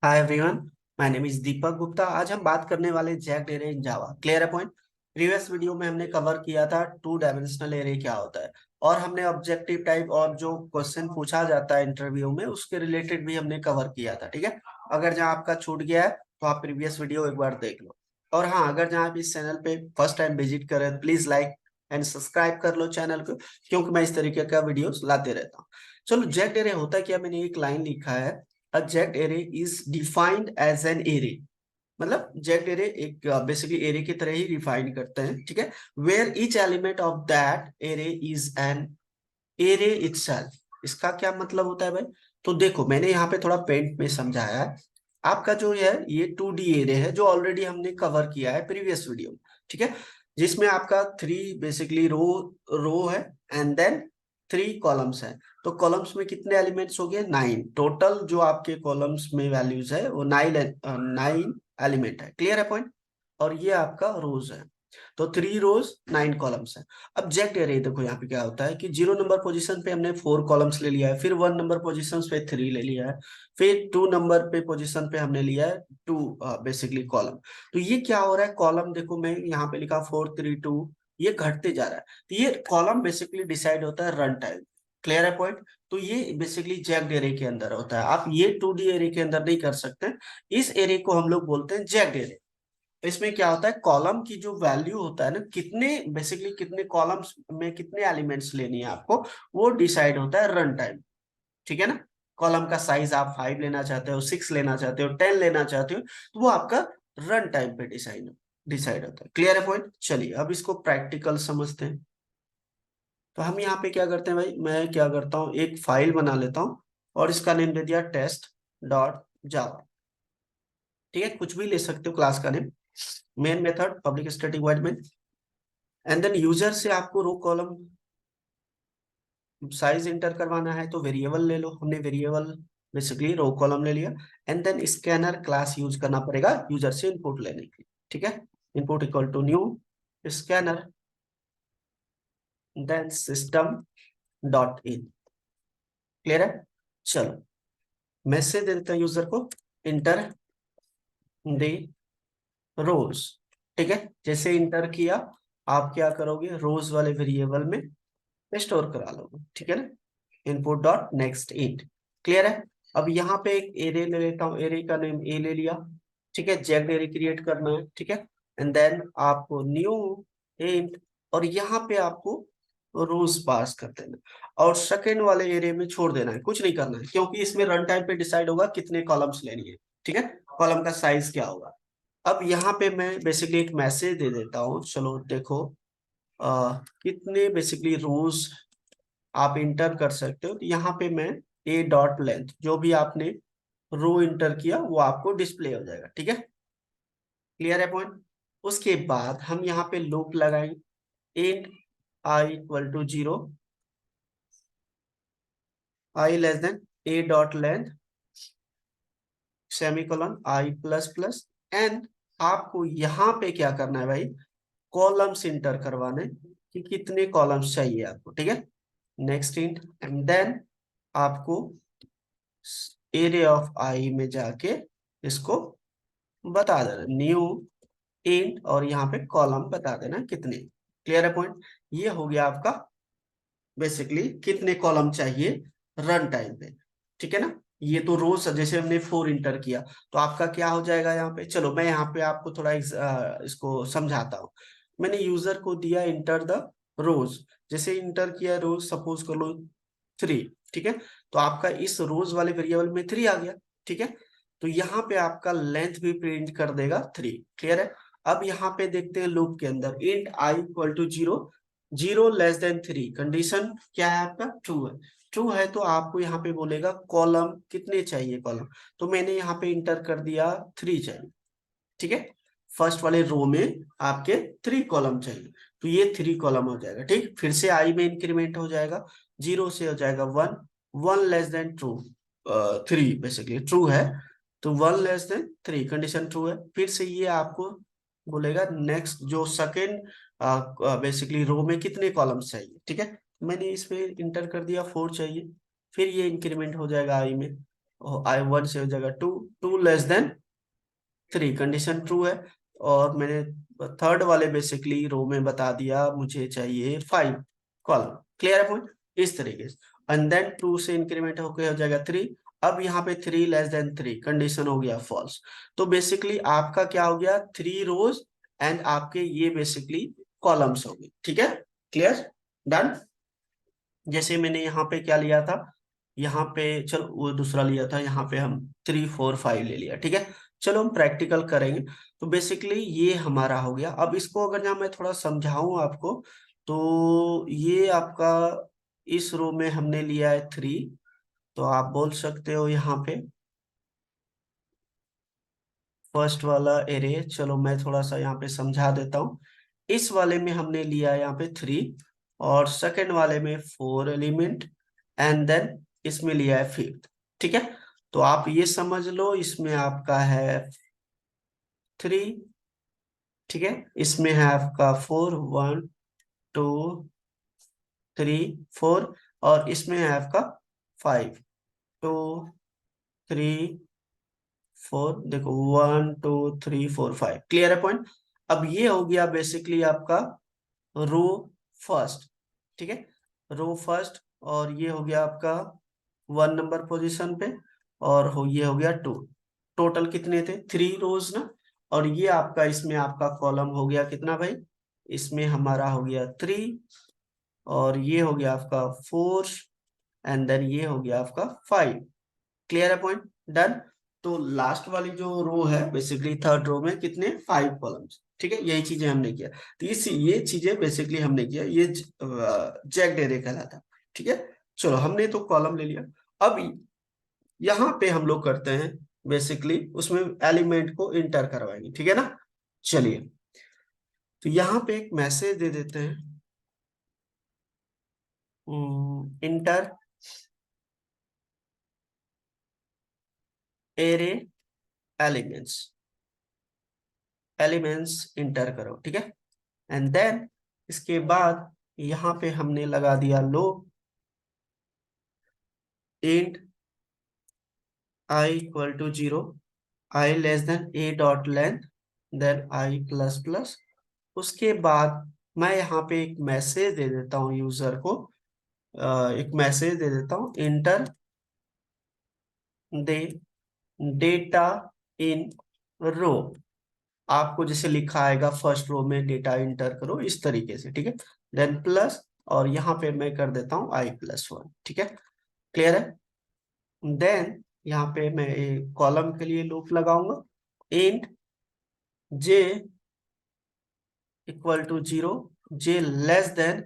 Hi everyone, my name is Deepak Gupta. आज हम बात करने वाले jagged array in Java. Clear है पॉइंट? प्रीवियस वीडियो में हमने कवर किया था टू डायमेंशनल एरे क्या होता है, और हमने ऑब्जेक्टिव टाइप और जो क्वेश्चन पूछा जाता है इंटरव्यू में उसके रिलेटेड भी हमने कवर किया था। ठीक है, अगर जहाँ आपका छूट गया है तो आप प्रीवियस वीडियो एक बार देख लो। और हाँ, अगर जहाँ आप इस चैनल पे फर्स्ट टाइम विजिट करें प्लीज लाइक एंड सब्सक्राइब कर लो चैनल को, क्योंकि मैं इस तरीके का वीडियोस लाते रहता हूँ। चलो, जैक्ड एरे होता है क्या? मैंने एक लाइन लिखा है, a jagged array is defined as an array। मतलब जेक्ड एरे एक बेसिकली एरे की तरह ही डिफाइन करते हैं। ठीक है, where each element of that array is an array itself. इसका क्या मतलब होता है भाई? तो देखो, मैंने यहाँ पे थोड़ा पेंट में समझाया है। आपका जो है ये 2D एरे है जो ऑलरेडी हमने कवर किया है प्रीवियस वीडियो में। ठीक है, जिसमें आपका थ्री बेसिकली रो रो है एंड देन थ्री कॉलम्स है। तो कॉलम्स में कितने एलिमेंट्स हो गए? 9 टोटल। जो आपके कॉलम्स में वैल्यूज है वो 9 एलिमेंट है। क्लियर है पॉइंट? और ये आपका रोज है, तो 3 रोज 9 कॉलम्स है। अब जेक्ड एरे देखो यहाँ पे क्या होता है कि 0 नंबर पोजीशन पे हमने 4 कॉलम्स ले लिया है, फिर 1 नंबर पोजीशन पे 3 ले लिया है, फिर 2 नंबर पे पोजीशन पे हमने लिया है 2 बेसिकली कॉलम। तो ये क्या हो रहा है? कॉलम देखो, मैं यहाँ पे लिखा 4 3 2, ये घटते जा रहा है। तो ये कॉलम बेसिकली डिसाइड होता है रन टाइम। क्लियर है पॉइंट? तो ये बेसिकली जैक्ड एरे के अंदर होता है। आप ये 2D एरे के अंदर नहीं कर सकते। इस एरे को हम लोग बोलते हैं जैक्ड एरे। इसमें क्या होता है, कॉलम की जो वैल्यू होता है ना, कितने बेसिकली कितने कॉलम्स में कितने एलिमेंट्स लेनी है आपको, वो डिसाइड होता है रन टाइम। ठीक है ना? कॉलम का साइज आप 5 लेना चाहते हो, 6 लेना चाहते हो, 10 लेना चाहते हो, तो वो आपका रन टाइम पे डिसाइड डिसाइड होता है। क्लियर है पॉइंट? चलिए अब इसको प्रैक्टिकल समझते हैं। तो हम यहाँ पे क्या करते हैं भाई, मैं क्या करता हूँ, एक फाइल बना लेता हूँ और इसका नेम दे दिया test.java। ठीक है, कुछ भी ले सकते हो क्लास का name. Main method public static void main, and then user से आपको रो कॉलम साइज इंटर करवाना है तो वेरिएबल ले लो। हमने वेरिएबल बेसिकली रो कॉलम ले लिया। And then scanner class use करना पड़ेगा यूजर से इनपुट लेने के लिए। ठीक है, input equal to new scanner then system dot in. Clear है? चलो, मैसेज दे देते हैं यूजर को, इंटर द रोज। ठीक है, जैसे इंटर किया आप क्या करोगे, रोज वाले वेरिएबल में स्टोर करा लोगे। ठीक है ना? Input dot next int. Clear है? अब यहाँ पे एक एरे ले लेता हूँ, एरे का नेम ए ले लिया। ठीक है, जेड एरे क्रिएट करना है। ठीक है, एंड देन आपको न्यू इंट, और यहाँ पे आपको रोज पास कर देना, और सेकेंड वाले एरे में छोड़ देना है, कुछ नहीं करना है, क्योंकि इसमें रन टाइम पे डिसाइड होगा कितने कॉलम्स लेनी है। ठीक है, कॉलम का साइज क्या होगा। अब यहाँ पे मैं बेसिकली एक मैसेज दे देता हूँ। चलो देखो, कितने बेसिकली रोज आप इंटर कर सकते हो। तो यहाँ पे मैं ए डॉट लेंथ, जो भी आपने रो इंटर किया वो आपको डिस्प्ले हो जाएगा। ठीक है, क्लियर है पॉइंट? उसके बाद हम यहाँ पे लूप लगाएंगे, int i equal to 0, i less than a dot length semicolon i plus plus. And आपको यहाँ पे क्या करना है भाई, कॉलम्स इंटर करवाने कि कितने कॉलम्स चाहिए आपको। ठीक है, नेक्स्ट इंट, एंड देन आपको एरे ऑफ आई में जाके इसको बता देना न्यू इंट, और यहाँ पे कॉलम बता देना कितने। क्लियर है पॉइंट? ये हो गया आपका बेसिकली कितने कॉलम चाहिए रन टाइम पे। ठीक है ना? ये तो रोज जैसे हमने 4 इंटर किया, तो आपका क्या हो जाएगा यहाँ पे। चलो मैं यहाँ पे आपको थोड़ा इसको समझाता हूँ। मैंने यूजर को दिया इंटर द रोज। जैसे इंटर किया रोज, सपोज कर लो 3। ठीक है, तो आपका इस रोज वाले वेरिएबल में 3 आ गया। ठीक है, तो यहाँ पे आपका लेंथ भी प्रिंट कर देगा 3। क्लियर है? अब यहाँ पे देखते हैं लूप के अंदर, int i equal to 0, 0 <3। Condition क्या है आपका? ट्रू है। ट्रू है तो आपको यहाँ पे बोलेगा कॉलम कितने चाहिए कॉलम। तो मैंने यहाँ पे इंटर कर दिया 3 चाहिए। ठीक है, फर्स्ट वाले रो में आपके 3 कॉलम चाहिए, तो ये 3 कॉलम हो जाएगा। ठीक, फिर से आई में इंक्रीमेंट हो जाएगा, 0 से हो जाएगा 1, 1 less than true, 3 basically true है, तो 1 लेस देन 3 कंडीशन ट्रू है। फिर से ये आपको बोलेगा नेक्स्ट जो सेकेंड बेसिकली रो में कितने कॉलम्स चाहिए। ठीक है, मैंने इसमें इंटर कर दिया 4 चाहिए, फिर ये इंक्रीमेंट हो जाएगा आई में, 1 से हो जाएगा 2, 2 लेस देन 3, कंडीशन ट्रू है। और मैंने थर्ड वाले बेसिकली रो में बता दिया मुझे चाहिए 5 कॉलम। क्लियर है पॉइंट? इस तरीके से एंड देन 2 से इंक्रीमेंट होकर हो जाएगा 3। अब यहाँ पे 3 लेस देन 3, कंडीशन हो गया फॉल्स। तो बेसिकली आपका क्या हो गया, 3 रोज एंड आपके ये बेसिकली कॉलम्स हो गए। ठीक है, क्लियर, डन। जैसे मैंने यहाँ पे क्या लिया था, यहाँ पे चलो वो दूसरा लिया था, यहाँ पे हम 3 4 5 ले लिया। ठीक है, चलो हम प्रैक्टिकल करेंगे। तो बेसिकली ये हमारा हो गया। अब इसको अगर यहाँ मैं थोड़ा समझाऊं आपको, तो ये आपका इस रो में हमने लिया है 3, तो आप बोल सकते हो यहाँ पे फर्स्ट वाला एरे। चलो मैं थोड़ा सा यहाँ पे समझा देता हूँ। इस वाले में हमने लिया है यहाँ पे 3, और सेकंड वाले में 4 एलिमेंट, एंड देन इसमें लिया है 5th। ठीक है, तो आप ये समझ लो इसमें आपका है 3। ठीक है, इसमें है आपका 4, 1 2 3 4, और इसमें है आपका 5, 2 3 4, देखो 1 2 3 4 5। क्लियर है पॉइंट? अब ये हो गया बेसिकली आपका रो फर्स्ट। ठीक है, रो फर्स्ट, और ये हो गया आपका 1 नंबर पोजीशन पे, और ये हो गया 2। टोटल कितने थे, 3 रोज ना। और ये आपका इसमें आपका कॉलम हो गया कितना भाई, इसमें हमारा हो गया 3, और ये हो गया आपका 4, एंड देन ये हो गया आपका 5। क्लियर है पॉइंट, डन। तो लास्ट वाली जो रो है बेसिकली थर्ड रो में कितने, 5 कॉलम्स। ठीक है, यही चीजें हमने किया। तो इस ये चीजें बेसिकली हमने किया, ये जैक डेरे कहलाता। ठीक है, चलो हमने तो कॉलम ले लिया। अब यहाँ पे हम लोग करते हैं बेसिकली उसमें एलिमेंट को इंटर करवाएंगे। ठीक है ना, चलिए। तो यहाँ पे एक मैसेज दे देते हैं, inter array elements, elements inter करो। ठीक है, एंड देन इसके बाद यहाँ पे हमने लगा दिया लो int i equal to 0, i less than a dot length, then i plus plus. उसके बाद मैं यहाँ पे एक मैसेज दे देता हूँ यूजर को, एक मैसेज दे देता हूँ, इंटर दे डेटा इन रो। आपको जैसे लिखा आएगा फर्स्ट रो में डेटा इंटर करो, इस तरीके से। ठीक है, देन प्लस, और यहाँ पे मैं कर देता हूँ आई प्लस 1। ठीक है, क्लियर है? देन यहाँ पे मैं एक कॉलम के लिए लूप लगाऊंगा, int j equal to 0, j less than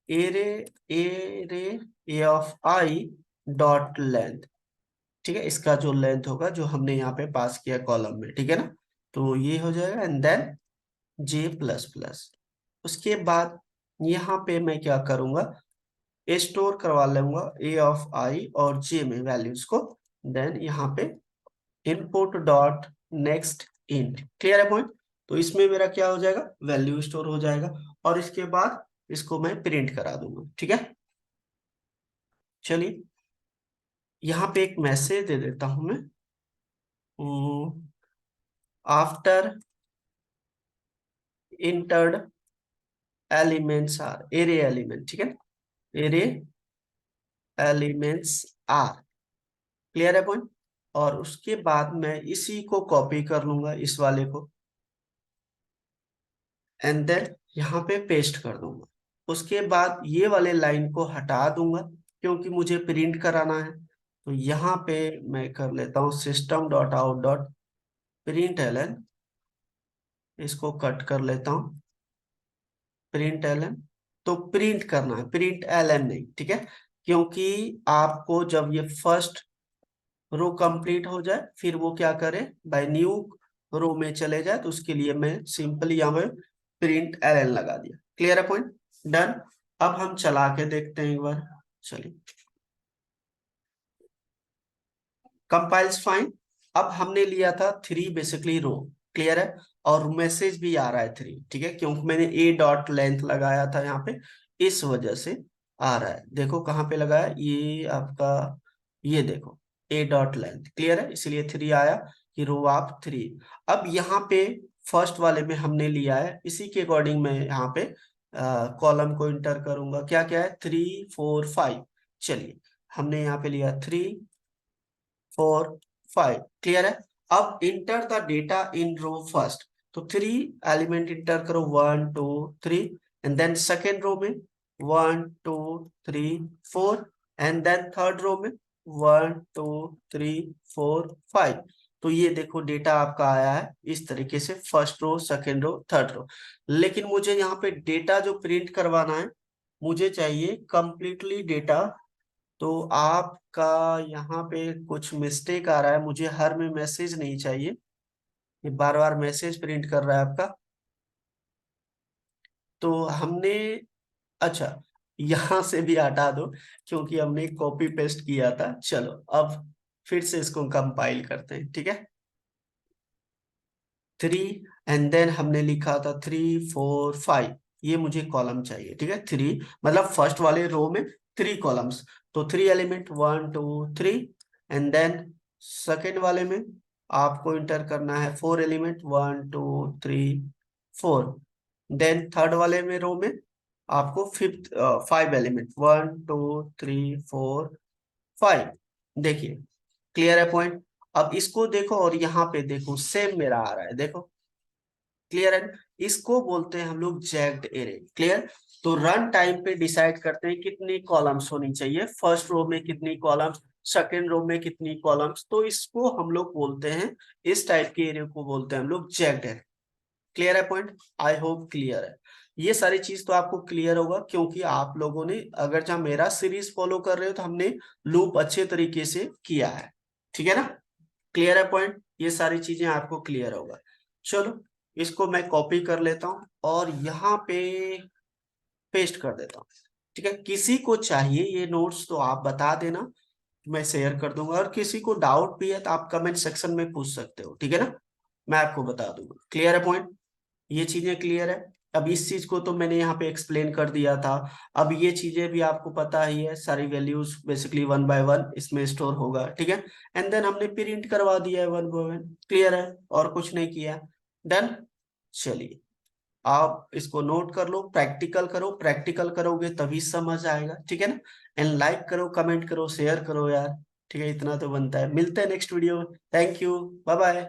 array array a of i dot length. ठीक है, इसका जो लेंथ होगा जो हमने यहाँ पे पास किया कॉलम में। ठीक है ना, तो ये हो जाएगा, and then j plus plus. उसके बाद यहाँ पे मैं क्या करूंगा, स्टोर करवा लूंगा ए ऑफ आई और जे में वैल्यूज को। देन यहाँ पे input dot next int. Clear है पॉइंट? तो इसमें मेरा क्या हो जाएगा, वैल्यू स्टोर हो जाएगा, और इसके बाद इसको मैं प्रिंट करा दूंगा। ठीक है, चलिए यहाँ पे एक मैसेज दे देता हूं मैं, after entered elements are array element. ठीक है, एरे एलिमेंट्स आर। क्लियर है पॉइंट? और उसके बाद मैं इसी को कॉपी कर लूंगा, इस वाले को, एंड देन यहाँ पे पेस्ट कर दूंगा। उसके बाद ये वाले लाइन को हटा दूंगा क्योंकि मुझे प्रिंट कराना है। तो यहाँ पे मैं कर लेता हूँ system dot out dot print ln, इसको कट कर लेता हूँ, प्रिंट एलन। तो प्रिंट करना है, प्रिंट एलन नहीं। ठीक है, क्योंकि आपको जब ये फर्स्ट रो कंप्लीट हो जाए फिर वो क्या करे, बाय न्यू रो में चले जाए, तो उसके लिए मैं सिंपली यहाँ पे प्रिंट एलन लगा दिया। क्लियर है पॉइंट, डन। अब हम चला के देखते हैं एक बार, चलिए। Compiles fine. अब हमने लिया था 3 बेसिकली रो। क्लियर है, और मैसेज भी आ रहा है 3। ठीक है, क्योंकि मैंने ए डॉट लेंथ लगाया था यहाँ पे, इस वजह से आ रहा है। देखो कहाँ पे लगाया ये आपका, ये देखो ए डॉट लेंथ, क्लियर है, इसलिए 3 आया कि रो आप 3। अब यहाँ पे फर्स्ट वाले में हमने लिया है, इसी के अकॉर्डिंग मैं यहाँ पे कॉलम को इंटर करूंगा। क्या क्या है, 3 4 5। चलिए हमने यहाँ पे लिया 3 4 5, क्लियर है। अब enter the data in row first, तो 3 एलिमेंट इंटर करो, 1 2 3, एंड देन सेकेंड रो में 1 2 3 4, एंड देन थर्ड रो में 1 2 3 4 5। तो ये देखो डेटा आपका आया है इस तरीके से, first row second row third row. लेकिन मुझे यहाँ पे डेटा जो प्रिंट करवाना है, मुझे चाहिए कंप्लीटली डेटा। तो आपका यहाँ पे कुछ मिस्टेक आ रहा है, मुझे हर में मैसेज नहीं चाहिए, ये बार बार मैसेज प्रिंट कर रहा है आपका। तो हमने, अच्छा, यहाँ से भी हटा दो क्योंकि हमने कॉपी पेस्ट किया था। चलो अब फिर से इसको कंपाइल करते हैं, ठीक है। 3, एंड देन हमने लिखा था 3 4 5, ये मुझे कॉलम चाहिए, ठीक है। 3 मतलब फर्स्ट वाले रो में 3 कॉलम्स, तो 3 एलिमेंट 1 2 3, एंड देन सेकेंड वाले में आपको इंटर करना है 4 एलिमेंट 1 2 3 4, देन थर्ड वाले में रो में आपको फिफ्थ 5 एलिमेंट 1 2 3 4 5। देखिए क्लियर है पॉइंट। अब इसको देखो और यहाँ पे देखो सेम मेरा आ रहा है, देखो क्लियर है। इसको बोलते हैं हम लोग जैक्ड एरे, क्लियर। तो रन टाइम पे डिसाइड करते हैं कितनी कॉलम्स होनी चाहिए, फर्स्ट रो में कितनी कॉलम्स, सेकेंड रो में कितनी कॉलम्स, तो इसको हम लोग बोलते हैं, इस टाइप के एरे को बोलते हैं हम लोग जैक्ड एरे। क्लियर है पॉइंट, आई होप क्लियर है। ये सारी चीज तो आपको क्लियर होगा क्योंकि आप लोगों ने अगर जहाँ मेरा सीरीज फॉलो कर रहे हो तो हमने लूप अच्छे तरीके से किया है, ठीक है ना। क्लियर है पॉइंट, ये सारी चीजें आपको क्लियर होगा। चलो इसको मैं कॉपी कर लेता हूं और यहाँ पे पेस्ट कर देता हूँ, ठीक है। किसी को चाहिए ये नोट्स तो आप बता देना, मैं शेयर कर दूंगा, और किसी को डाउट भी है तो आप कमेंट सेक्शन में पूछ सकते हो, ठीक है ना, मैं आपको बता दूंगा। क्लियर है पॉइंट, ये चीजें क्लियर है। अब इस चीज को तो मैंने यहाँ पे एक्सप्लेन कर दिया था। अब ये चीजें भी आपको पता ही है, सारी वैल्यूज बेसिकली 1 बाय 1 इसमें स्टोर होगा, ठीक है। एंड देन हमने प्रिंट करवा दिया है 1 बाय 1, क्लियर है, और कुछ नहीं किया, डन। चलिए आप इसको नोट कर लो, प्रैक्टिकल करो, प्रैक्टिकल करोगे तभी समझ आएगा, ठीक है ना। एंड लाइक करो, कमेंट करो, शेयर करो यार, ठीक है, इतना तो बनता है। मिलते हैं नेक्स्ट वीडियो में, थैंक यू, बाय बाय।